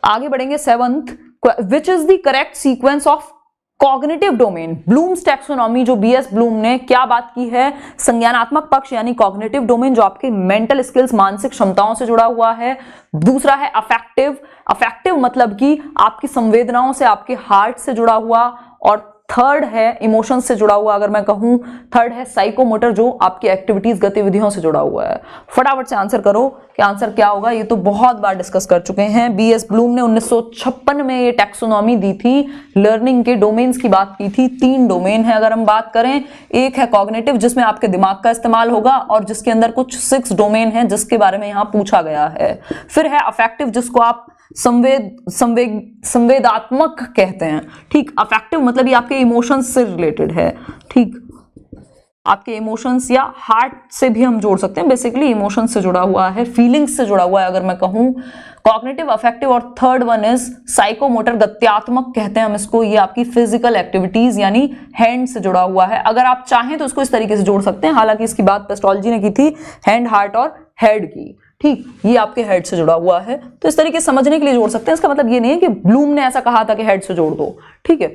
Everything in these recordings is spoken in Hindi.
आगे बढ़ेंगे 7th, which is the correct sequence of cognitive domain. Bloom's taxonomy जो बीएस ब्लूम ने क्या बात की है, संज्ञानात्मक पक्ष यानी कॉग्निटिव डोमेन जो आपके मेंटल स्किल्स मानसिक क्षमताओं से जुड़ा हुआ है। दूसरा है अफेक्टिव, अफेक्टिव मतलब कि आपकी संवेदनाओं से, आपके हार्ट से जुड़ा हुआ। और थर्ड है इमोशन से जुड़ा हुआ, अगर मैं कहूं थर्ड है साइकोमोटर जो आपकी एक्टिविटीज गतिविधियों से जुड़ा हुआ है। फटाफट से आंसर करो कि आंसर क्या होगा। ये तो बहुत बार डिस्कस कर चुके हैं। बीएस ब्लूम ने 1956 में ये टैक्सोनॉमी दी थी, लर्निंग के डोमेन्स की बात की थी। 3 डोमेन है अगर हम बात करें, एक है कॉग्निटिव जिसमें आपके दिमाग का इस्तेमाल होगा और जिसके अंदर कुछ 6 डोमेन है जिसके बारे में यहां पूछा गया है। फिर है अफेक्टिव जिसको आप संवेदात्मक कहते हैं, ठीक। अफेक्टिव मतलब ये आपके इमोशंस से रिलेटेड है, ठीक। आपके इमोशंस या हार्ट से भी हम जोड़ सकते हैं, बेसिकली इमोशंस से जुड़ा हुआ है, फीलिंग्स से जुड़ा हुआ है अगर मैं कहूं। कॉग्निटिव, अफेक्टिव और थर्ड वन इज साइकोमोटर, गत्यात्मक कहते हैं हम इसको। ये आपकी फिजिकल एक्टिविटीज यानी हैंड से जुड़ा हुआ है। अगर आप चाहें तो इसको इस तरीके से जोड़ सकते हैं, हालांकि इसकी बात पेस्टोलॉजी ने की थी हैंड, हार्ट और हेड की, ठीक। ये आपके हेड से जुड़ा हुआ है, तो इस तरीके से समझने के लिए जोड़ सकते हैं। इसका मतलब ये नहीं है कि ब्लूम ने ऐसा कहा था कि हेड से जोड़ दो, ठीक है।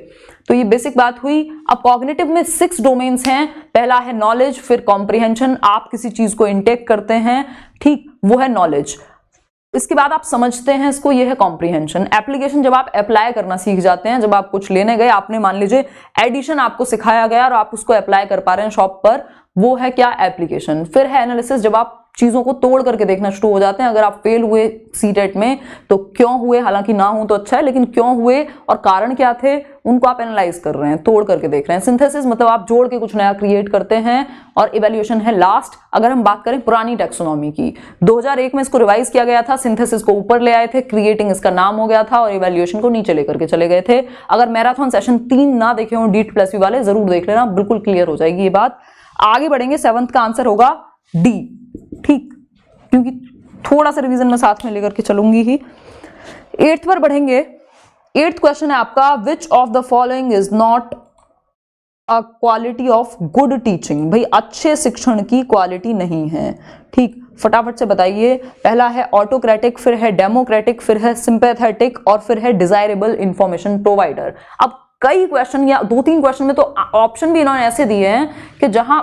तो ये बेसिक बात हुई। अब कॉग्निटिव में 6 डोमेन्स हैं। पहला है नॉलेज, फिर कॉम्प्रिहेंशन, आप किसी चीज को इंटेक करते हैं, ठीक, वो है नॉलेज। इसके बाद आप समझते हैं इसको, ये है कॉम्प्रिहेंशन। एप्लीकेशन जब आप अप्लाई करना सीख जाते हैं, जब आप कुछ लेने गए, आपने मान लीजिए एडिशन आपको सिखाया गया और आप उसको अप्लाई कर पा रहे हैं शॉप पर, वो है क्या, एप्लीकेशन। फिर है एनालिसिस, जब आप चीजों को तोड़ करके देखना शुरू हो जाते हैं। अगर आप फेल हुए सीटेट में तो क्यों हुए, हालांकि ना हो तो अच्छा है, लेकिन क्यों हुए और कारण क्या थे उनको आप एनालाइज कर रहे हैं, तोड़ करके देख रहे हैं। सिंथेसिस मतलब आप जोड़ के कुछ नया क्रिएट करते हैं। और इवैल्यूएशन है लास्ट। अगर हम बात करें पुरानी टैक्सोनॉमी की, 2001 में इसको रिवाइज किया गया था, सिंथेसिस को ऊपर ले आए थे, क्रिएटिंग इसका नाम हो गया था और इवैल्यूएशन को नीचे लेकर के चले गए थे। अगर मैराथन सेशन 3 ना देखे हो DT+V वाले, जरूर देख लेना, बिल्कुल क्लियर हो जाएगी ये बात। आगे बढ़ेंगे, 7th का आंसर होगा डी, ठीक, क्योंकि थोड़ा सा रिवीजन में साथ में लेकर के चलूंगी ही। 8th पर बढ़ेंगे। 8th क्वेश्चन है आपका, which of the following is not a quality of good teaching. भाई अच्छे शिक्षण की क्वालिटी नहीं है, ठीक। फटाफट से बताइए। पहला है ऑटोक्रेटिक, फिर है डेमोक्रेटिक, फिर है सिंपैथेटिक और फिर है डिजायरेबल इंफॉर्मेशन प्रोवाइडर। अब कई क्वेश्चन या 2-3 क्वेश्चन में तो ऑप्शन भी इन्होंने ऐसे दिए हैं कि जहां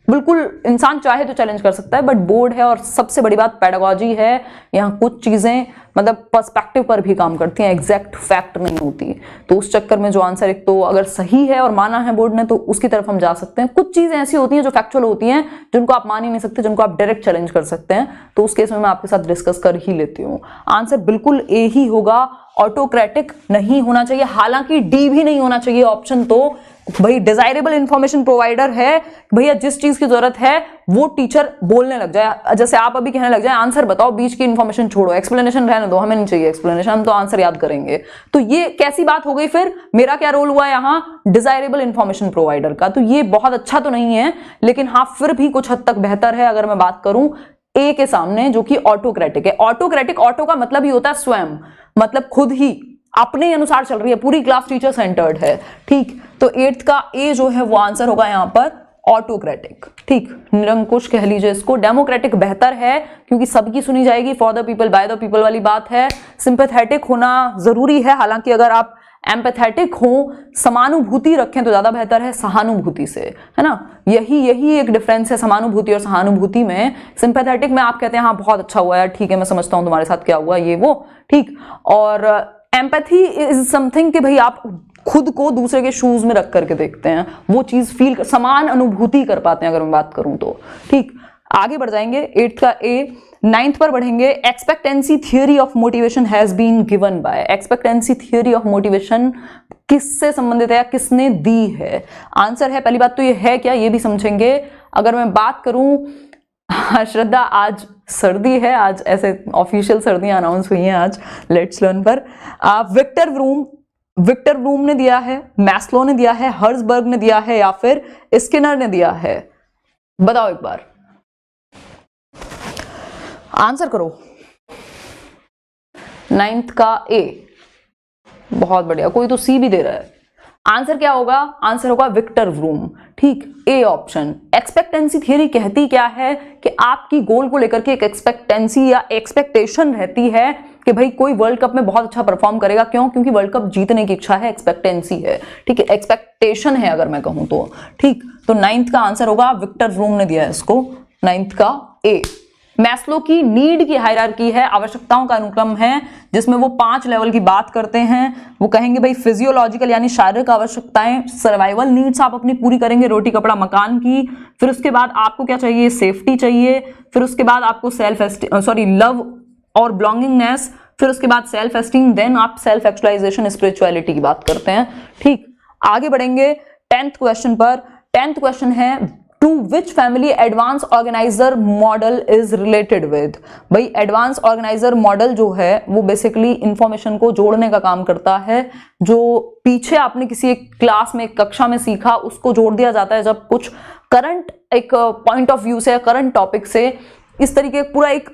बिल्कुल इंसान चाहे तो चैलेंज कर सकता है, बट बोर्ड है और सबसे बड़ी बात पेडागोजी है। यहाँ कुछ चीजें मतलब पर्सपेक्टिव पर भी काम करती हैं, एग्जैक्ट फैक्ट नहीं होती। तो उस चक्कर में जो आंसर एक तो अगर सही है और माना है बोर्ड ने तो उसकी तरफ हम जा सकते हैं। कुछ चीजें ऐसी होती हैं जो फैक्चुअल होती हैं, जिनको आप मान ही नहीं सकते, जिनको आप डायरेक्ट चैलेंज कर सकते हैं, तो उस केस में मैं आपके साथ डिस्कस कर ही लेती हूँ। आंसर बिल्कुल ए ही होगा, ऑटोक्रेटिक नहीं होना चाहिए। हालांकि डी भी नहीं होना चाहिए ऑप्शन। तो भाई डिजायरेबल इंफॉर्मेशन प्रोवाइडर है, भैया जिस चीज की जरूरत है वो टीचर बोलने लग जाए। जैसे आप अभी कहने लग जाए आंसर बताओ, बीच की इंफॉर्मेशन छोड़ो, एक्सप्लेनेशन रहने दो, हमें नहीं चाहिए एक्सप्लेनेशन, हम तो आंसर याद करेंगे। तो ये कैसी बात हो गई फिर? मेरा क्या रोल हुआ यहाँ डिजायरेबल इंफॉर्मेशन प्रोवाइडर का? तो ये बहुत अच्छा तो नहीं है, लेकिन हाँ फिर भी कुछ हद तक बेहतर है अगर मैं बात करूं ए के सामने, जो कि ऑटोक्रेटिक है। ऑटोक्रेटिक, ऑटो का मतलब ही होता है स्वयं, मतलब खुद ही अपने अनुसार चल रही है, पूरी क्लास टीचर सेंटर्ड है, ठीक। तो 8th का ए जो है वो आंसर होगा यहाँ पर ऑटोक्रेटिक, ठीक, निरंकुश कह लीजिए इसको। डेमोक्रेटिक बेहतर है क्योंकि सबकी सुनी जाएगी, for the people by the people वाली बात है। सिंपैथेटिक होना जरूरी है, हालांकि अगर आप एम्पैथेटिक हो, समानुभूति रखें तो ज्यादा बेहतर है सहानुभूति से, है ना। यही एक डिफरेंस है समानुभूति और सहानुभूति में। सिंपैथेटिक में आप कहते हैं हाँ बहुत अच्छा हुआ यार, ठीक है मैं समझता हूं तुम्हारे साथ क्या हुआ ये वो, ठीक। और एम्पैथी इज समथिंग कि भाई आप खुद को दूसरे के शूज में रख करके देखते हैं, वो चीज फील, समान अनुभूति कर पाते हैं अगर मैं बात करूं तो, ठीक। आगे बढ़ जाएंगे 8th का ए। 9th पर बढ़ेंगे। Expectancy theory of motivation has been given by. Expectancy theory of motivation किससे संबंधित है या किसने दी है? आंसर है, पहली बात तो ये है क्या, ये भी समझेंगे। अगर मैं बात करूं, श्रद्धा आज सर्दी है, आज ऐसे ऑफिशियल सर्दियां अनाउंस हुई हैं आज लेट्स लर्न पर। विक्टर ब्लूम ने दिया है, मैस्लो ने दिया है, हर्जबर्ग ने दिया है या फिर स्किनर ने दिया है? बताओ एक बार, आंसर करो। 9th का ए, बहुत बढ़िया। कोई तो सी भी दे रहा है, आंसर क्या होगा? आंसर होगा विक्टर व्रूम। ठीक, ए ऑप्शन। एक्सपेक्टेंसी थियरी कहती क्या है कि आपकी गोल को लेकर के एक एक्सपेक्टेंसी या एक्सपेक्टेशन रहती है कि भाई कोई वर्ल्ड कप में बहुत अच्छा परफॉर्म करेगा। क्यों? क्योंकि वर्ल्ड कप जीतने की इच्छा है, एक्सपेक्टेंसी है। ठीक है, एक्सपेक्टेशन है अगर मैं कहूं तो। ठीक, तो 9th का आंसर होगा, विक्टर व्रूम ने दिया है इसको, 9th का ए। मैस्लो की नीड की हायरार्की है, आवश्यकताओं का अनुक्रम है, जिसमें वो 5 लेवल की बात करते हैं। वो कहेंगे भाई फिजियोलॉजिकल यानी शारीरिक आवश्यकताएं, सर्वाइवल नीड्स आप अपनी पूरी करेंगे, रोटी कपड़ा मकान की। फिर उसके बाद आपको क्या चाहिए? सेफ्टी चाहिए। फिर उसके बाद आपको लव और बिलोंगिंगनेस। फिर उसके बाद सेल्फ एस्टीम, देन आप सेल्फ एक्चुअलाइजेशन, स्पिरिचुअलिटी की बात करते हैं। ठीक, आगे बढ़ेंगे 10th क्वेश्चन पर। 10th क्वेश्चन है, to which family advance organiser model is related with. भाई एडवांस ऑर्गेनाइजर मॉडल जो है वो बेसिकली इंफॉर्मेशन को जोड़ने का काम करता है। जो पीछे आपने किसी एक क्लास में, एक कक्षा में सीखा, उसको जोड़ दिया जाता है जब कुछ करंट एक पॉइंट ऑफ व्यू से, करंट टॉपिक से इस तरीके पूरा एक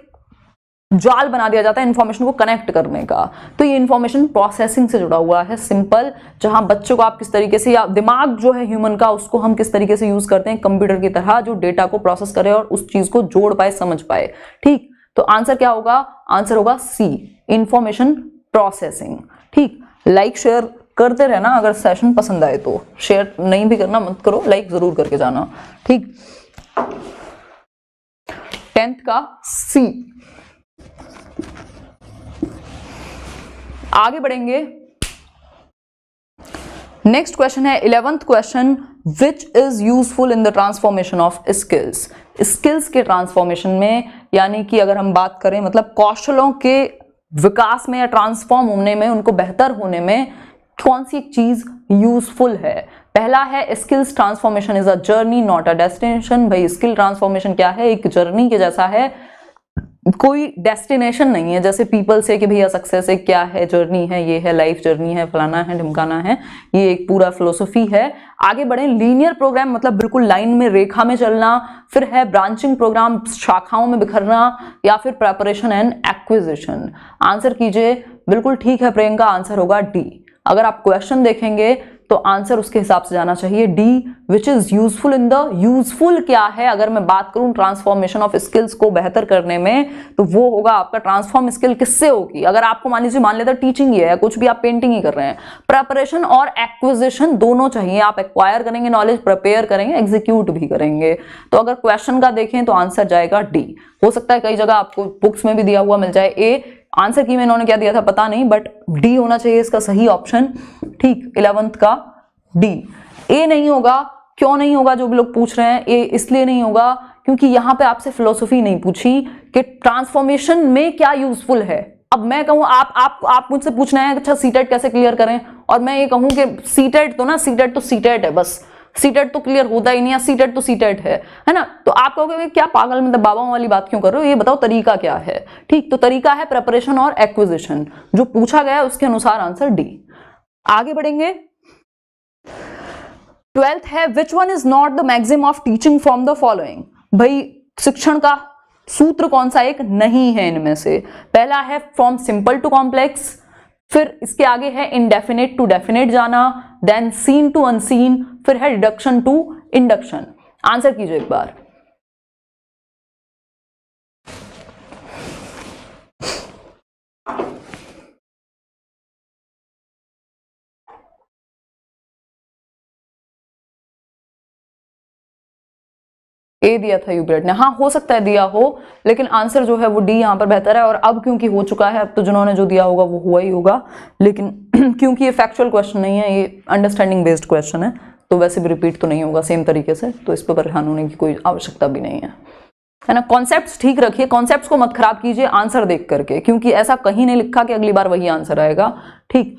जाल बना दिया जाता है इंफॉर्मेशन को कनेक्ट करने का। तो ये इंफॉर्मेशन प्रोसेसिंग से जुड़ा हुआ है, सिंपल, जहां बच्चों को आप किस तरीके से, या दिमाग जो है ह्यूमन का, उसको हम किस तरीके से यूज करते हैं कंप्यूटर की तरह, जो डेटा को प्रोसेस करे और उस चीज को जोड़ पाए, समझ पाए। ठीक, तो आंसर क्या होगा? आंसर होगा सी, इंफॉर्मेशन प्रोसेसिंग। ठीक, लाइक शेयर करते रहना, अगर सेशन पसंद आए तो। शेयर नहीं भी करना मत करो, लाइक जरूर करके जाना। ठीक, 10th का सी। आगे बढ़ेंगे, नेक्स्ट क्वेश्चन है 11th question, which is useful in the transformation of skills. Skills के ट्रांसफॉर्मेशन में, यानी कि अगर हम बात करें मतलब कौशलों के विकास में या ट्रांसफॉर्म होने में, उनको बेहतर होने में कौन सी एक चीज यूजफुल है। पहला है, skills transformation is a journey not a destination. भाई स्किल ट्रांसफॉर्मेशन क्या है? एक जर्नी के जैसा है, कोई डेस्टिनेशन नहीं है। जैसे पीपल से कि भैया सक्सेस एक क्या है, जर्नी है, ये है लाइफ जर्नी है, फलाना है, ढिमकाना है, ये एक पूरा फिलोसफी है। आगे बढ़े, लीनियर प्रोग्राम मतलब बिल्कुल लाइन में, रेखा में चलना। फिर है ब्रांचिंग प्रोग्राम, शाखाओं में बिखरना, या फिर प्रेपरेशन एंड एक्विजिशन। आंसर कीजिए। बिल्कुल ठीक है प्रियंका, आंसर होगा डी। अगर आप क्वेश्चन देखेंगे तो आंसर उसके हिसाब से जाना चाहिए, D, which is useful in the. Useful क्या है अगर मैं बात करूं ट्रांसफॉर्मेशन ऑफ स्किल्स को बेहतर करने में, तो वो होगा आपका ट्रांसफॉर्म स्किल किससे होगी। अगर आपको मान लेते टीचिंग ही है, कुछ भी आप पेंटिंग ही कर रहे हैं, प्रेपरेशन और एक्विजिशन दोनों चाहिए। आप एक्वायर करेंगे नॉलेज, प्रिपेयर करेंगे, एग्जीक्यूट भी करेंगे। तो अगर क्वेश्चन का देखें तो आंसर जाएगा डी। हो सकता है कई जगह आपको बुक्स में भी दिया हुआ मिल जाए ए। आंसर की में इन्होंने क्या दिया था पता नहीं, बट डी होना चाहिए इसका सही ऑप्शन। ठीक, 11th का डी। ए नहीं होगा, क्यों नहीं होगा? जो भी लोग पूछ रहे हैं, ए इसलिए नहीं होगा क्योंकि यहां पे आपसे फिलोसफी नहीं पूछी कि ट्रांसफॉर्मेशन में क्या यूजफुल है। अब मैं कहूं, आप मुझसे पूछना है अच्छा सीटेट कैसे क्लियर करें, और मैं ये कहूं कि सीटेट तो सीटेट है, बस सीटेट तो क्लियर होता ही नहीं है, सीटेट तो सीटेट है ना। तो आप कहोगे क्या पागल, मतलब बाबाओं वाली बात क्यों कर रहे हो, ये बताओ तरीका क्या है। ठीक, तो तरीका है प्रेपरेशन और एक्विजिशन, जो पूछा गया है उसके अनुसार आंसर डी। आगे बढ़ेंगे, 12th है, which one is not the maxim of teaching from the following. भाई शिक्षण का सूत्र कौन सा एक नहीं है इनमें से। पहला है फ्रॉम सिंपल टू कॉम्प्लेक्स, फिर इसके आगे है इनडेफिनेट टू डेफिनेट जाना, देन सीन टू अनसीन, फिर है डिडक्शन टू इंडक्शन। आंसर कीजिए एक बार। ए दिया था यूबरेट ने, हाँ हो सकता है दिया हो, लेकिन आंसर जो है वो डी यहाँ पर बेहतर है। और अब क्योंकि हो चुका है, अब तो जिन्होंने जो दिया होगा वो हुआ ही होगा, लेकिन क्योंकि ये फैक्चुअल क्वेश्चन नहीं है, ये अंडरस्टैंडिंग बेस्ड क्वेश्चन है, तो वैसे भी रिपीट तो नहीं होगा सेम तरीके से, तो इस पर परेशान होने की कोई आवश्यकता भी नहीं है ना। कॉन्सेप्ट्स ठीक रखिए, कॉन्सेप्ट्स को मत खराब कीजिए आंसर देख करके, क्योंकि ऐसा कहीं नहीं लिखा कि अगली बार वही आंसर आएगा। ठीक,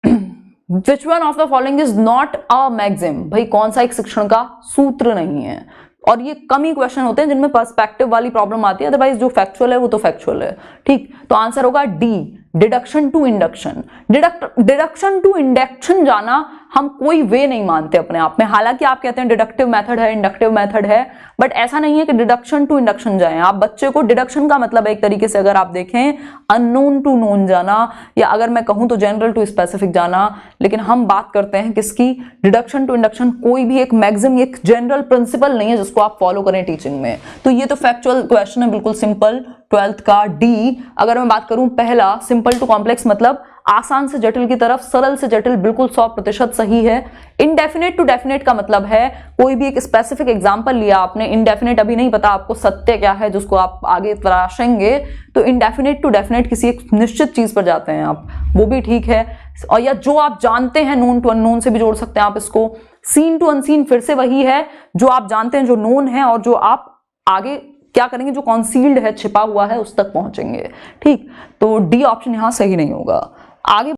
which one of the following is not a maxim. भाई कौन सा एक शिक्षण का सूत्र नहीं है, और ये कम ही क्वेश्चन होते हैं जिनमें पर्सपेक्टिव वाली प्रॉब्लम आती है, अदरवाइज जो फैक्चुअल है वो तो फैक्चुअल है। ठीक, तो आंसर होगा D, deduction to induction. Deduction to induction जाना हम कोई वे नहीं मानते अपने आप में, हालांकि आप कहते हैं डिडक्टिव मेथड है, इंडक्टिव मेथड है, बट ऐसा नहीं है कि डिडक्शन टू इंडक्शन जाएं आप। बच्चे को डिडक्शन का मतलब है एक तरीके से अगर आप देखें अननोन टू नोन जाना, या अगर मैं कहूं तो जनरल टू स्पेसिफिक जाना, लेकिन हम बात करते हैं किसकी, डिडक्शन टू इंडक्शन। कोई भी एक मैक्सिम, एक जनरल प्रिंसिपल नहीं है जिसको आप फॉलो करें टीचिंग में। तो ये तो फैक्चुअल क्वेश्चन है, बिल्कुल सिंपल 12th का डी। अगर मैं बात करूं पहला सिंपल टू कॉम्प्लेक्स मतलब आसान से जटिल की तरफ, सरल से जटिल, बिल्कुल 100% सही है। इनडेफिनेट टू डेफिनेट का मतलब है कोई भी एक स्पेसिफिक एग्जांपल लिया आपने, इनडेफिनेट अभी नहीं पता आपको सत्य क्या है जिसको आप आगे तराशेंगे, तो इनडेफिनेट टू डेफिनेट किसी एक निश्चित चीज पर जाते हैं आप, वो भी ठीक है। और या जो आप जानते हैं, नोन टू अननोन से भी जोड़ सकते हैं आप इसको। सीन टू अनसीन फिर से वही है, जो आप जानते हैं, जो नोन है, और जो आप आगे क्या करेंगे, जो कॉन्सील्ड है, छिपा हुआ है, उस तक पहुंचेंगे। ठीक, तो डी ऑप्शन यहां सही नहीं होगा। आगे